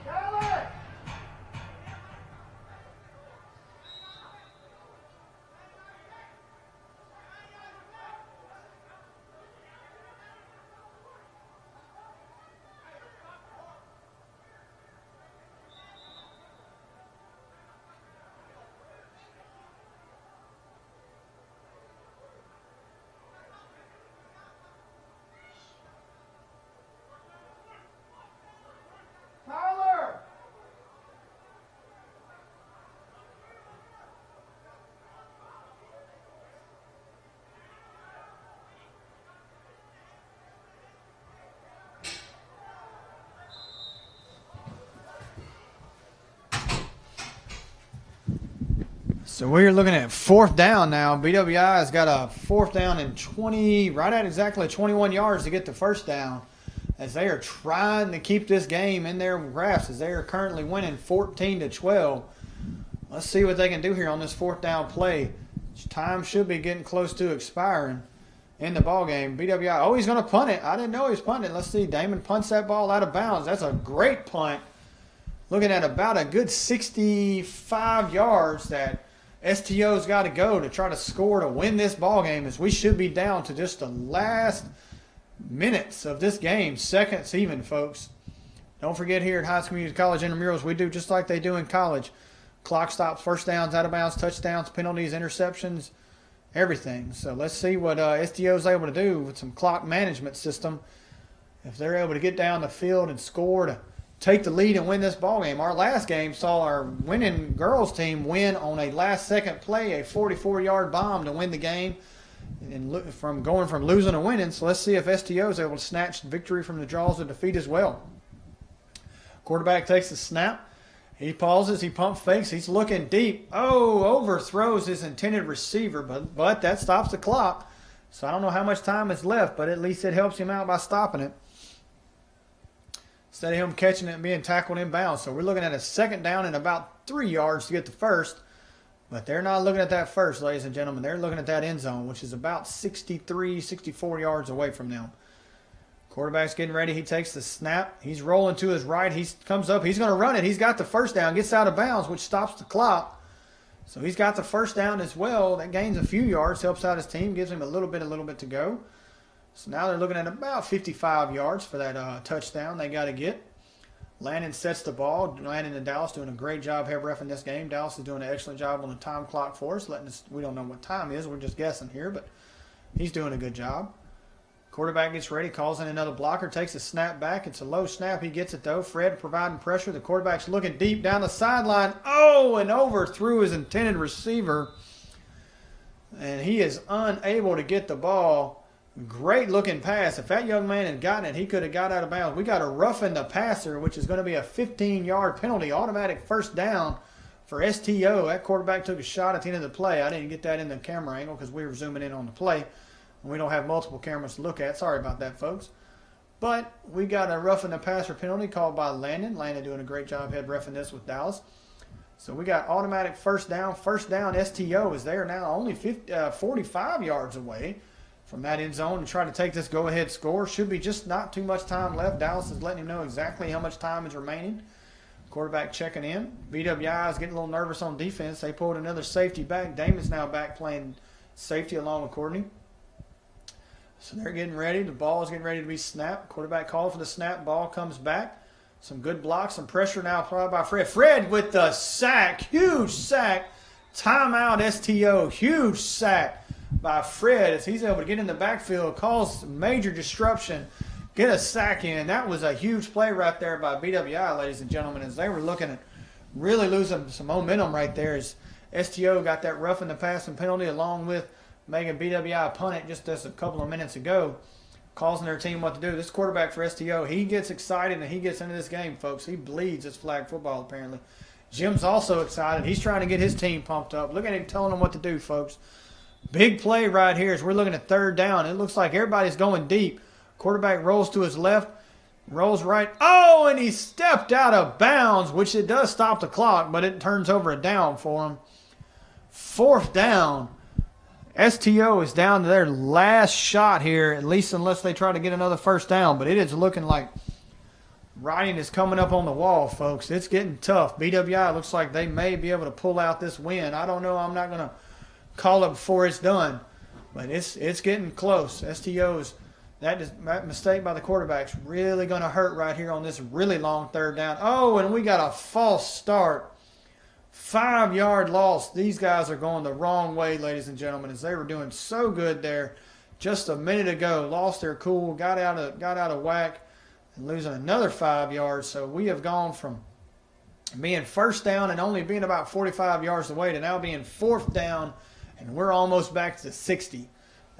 Dallas! Tyler! So we're looking at fourth down now. BWI has got a fourth down and 20, right at exactly 21 yards to get the first down, as they are trying to keep this game in their grasp as they are currently winning 14-12. Let's see what they can do here on this fourth down play. Time should be getting close to expiring in the ball game. BWI, oh, he's going to punt it. I didn't know he was punting it. Let's see. Damon punts that ball out of bounds. That's a great punt. Looking at about a good 65 yards that STO's got to go to try to score to win this ball game, as we should be down to just the last minutes of this game, seconds even, folks. Don't forget, here at Hinds Community College Intramurals, we do just like they do in college. Clock stops, first downs, out of bounds, touchdowns, penalties, interceptions, everything. So let's see what STO's able to do with some clock management system. If they're able to get down the field and score to take the lead and win this ball game. Our last game saw our winning girls team win on a last-second play, a 44-yard bomb to win the game, and from going from losing to winning. So let's see if STO is able to snatch victory from the jaws of defeat as well. Quarterback takes the snap. He pauses. He pump fakes. He's looking deep. Oh, overthrows his intended receiver, but that stops the clock. So I don't know how much time is left, but at least it helps him out by stopping it, instead of him catching it and being tackled inbounds. So we're looking at a second down and about 3 yards to get the first. But they're not looking at that first, ladies and gentlemen. They're looking at that end zone, which is about 63, 64 yards away from them. Quarterback's getting ready. He takes the snap. He's rolling to his right. He comes up. He's going to run it. He's got the first down. Gets out of bounds, which stops the clock. So he's got the first down as well. That gains a few yards, helps out his team, gives him a little bit to go. So now they're looking at about 55 yards for that touchdown they got to get. Landon sets the ball. Landon and Dallas doing a great job head reffing this game. Dallas is doing an excellent job on the time clock for us. We don't know what time it is. We're just guessing here, but he's doing a good job. Quarterback gets ready, calls in another blocker, takes a snap back. It's a low snap. He gets it, though. Fred providing pressure. The quarterback's looking deep down the sideline. Oh, and overthrew his intended receiver. And he is unable to get the ball. Great looking pass. If that young man had gotten it, he could have got out of bounds. We got a roughing the passer, which is going to be a 15-yard penalty, automatic first down for STO. That quarterback took a shot at the end of the play. I didn't get that in the camera angle because we were zooming in on the play. And we don't have multiple cameras to look at. Sorry about that, folks. But we got a roughing the passer penalty called by Landon. Landon doing a great job head reffing this with Dallas. So we got automatic first down. First down, STO is there now, only 45 yards away from that end zone to try to take this go-ahead score. Should be just not too much time left. Dallas is letting him know exactly how much time is remaining. Quarterback checking in. BWI is getting a little nervous on defense. They pulled another safety back. Damon's now back playing safety along with Courtney. So they're getting ready. The ball is getting ready to be snapped. Quarterback called for the snap. Ball comes back. Some good blocks. Some pressure now applied by Fred. Fred with the sack. Huge sack. Timeout STO. Huge sack by Fred as he's able to get in the backfield, cause major disruption, get a sack in. That was a huge play right there by BWI, ladies and gentlemen, as they were looking at really losing some momentum right there as STO got that roughing the passing penalty along with making BWI punt it just a couple of minutes ago, causing their team what to do. This quarterback for STO, he gets excited and he gets into this game, folks. He bleeds this flag football apparently. Jim's also excited. He's trying to get his team pumped up. Look at him telling them what to do, folks. Big play right here as we're looking at third down. It looks like everybody's going deep. Quarterback rolls to his left, rolls right. Oh, and he stepped out of bounds, which it does stop the clock, but it turns over a down for him. Fourth down. STO is down to their last shot here, at least unless they try to get another first down. But it is looking like writing is coming up on the wall, folks. It's getting tough. BWI looks like they may be able to pull out this win. I don't know. I'm not going to call it before it's done, but it's getting close. STO's that mistake by the quarterback's really going to hurt right here on this really long third down. Oh, and we got a false start. 5-yard loss. These guys are going the wrong way, ladies and gentlemen, as they were doing so good there just a minute ago. Lost their cool, got out of whack, and losing another 5 yards. So we have gone from being first down and only being about 45 yards away to now being fourth down, and we're almost back to 60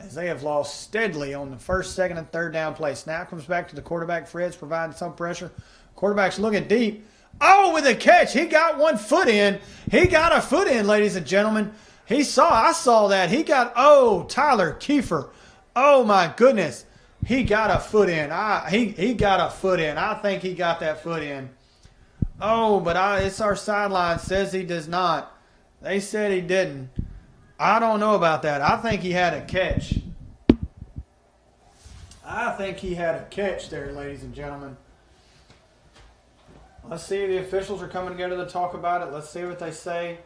as they have lost steadily on the first, second, and third down play. Snap comes back to the quarterback. Fred's providing some pressure. Quarterback's looking deep. Oh, with a catch. He got 1 foot in. He got a foot in, ladies and gentlemen. I saw that. Tyler Kiefer. Oh, my goodness. He got a foot in. He got a foot in. I think he got that foot in. Oh, but it's our sideline says he does not. They said he didn't. I don't know about that. I think he had a catch. I think he had a catch there, ladies and gentlemen. Let's see. The officials are coming together to talk about it. Let's see what they say.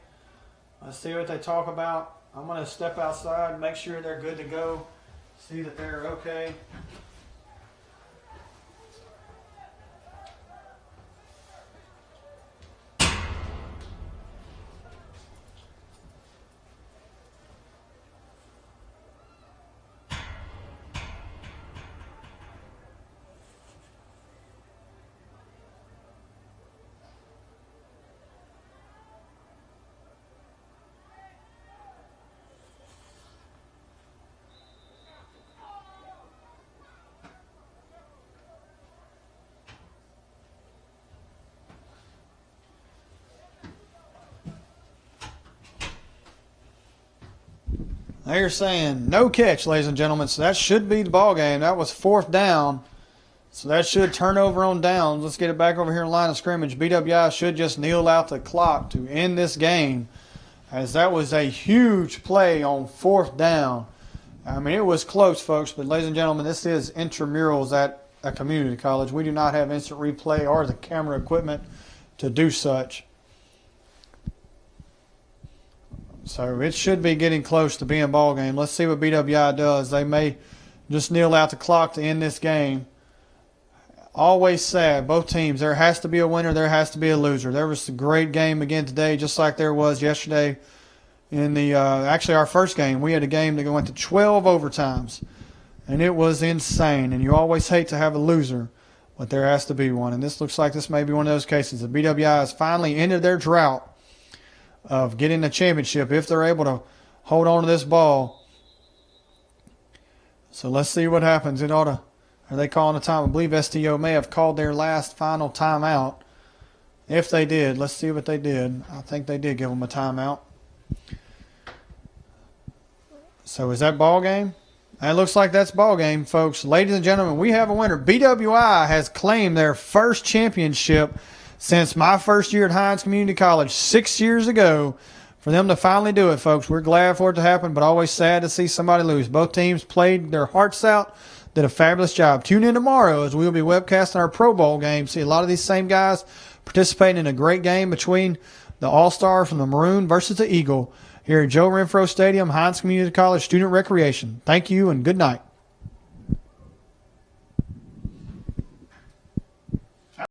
Let's see what they talk about. I'm going to step outside, make sure they're good to go, see that they're okay. They're saying no catch, ladies and gentlemen. So that should be the ball game. That was fourth down. So that should turn over on downs. Let's get it back over here in line of scrimmage. BWI should just kneel out the clock to end this game, as that was a huge play on fourth down. I mean, it was close, folks. But, ladies and gentlemen, this is intramurals at a community college. We do not have instant replay or the camera equipment to do such. So it should be getting close to being a ball game. Let's see what BWI does. They may just kneel out the clock to end this game. Always sad. Both teams. There has to be a winner. There has to be a loser. There was a great game again today, just like there was yesterday in the actually our first game. We had a game that went to 12 overtimes, and it was insane. And you always hate to have a loser, but there has to be one. And this looks like this may be one of those cases. The BWI has finally ended their drought of getting a championship if they're able to hold on to this ball. So let's see what happens. It ought to. Are they calling a time? I believe STO may have called their last final timeout. If they did, let's see what they did. I think they did give them a timeout. So is that ball game? It looks like that's ball game, folks. Ladies and gentlemen, we have a winner. BWI has claimed their first championship since my first year at Hinds Community College 6 years ago. For them to finally do it, folks. We're glad for it to happen, but always sad to see somebody lose. Both teams played their hearts out. Did a fabulous job. Tune in tomorrow as we'll be webcasting our Pro Bowl game. See a lot of these same guys participating in a great game between the All-Star from the Maroon versus the Eagle here at Joe Renfro Stadium, Hinds Community College Student Recreation. Thank you and good night.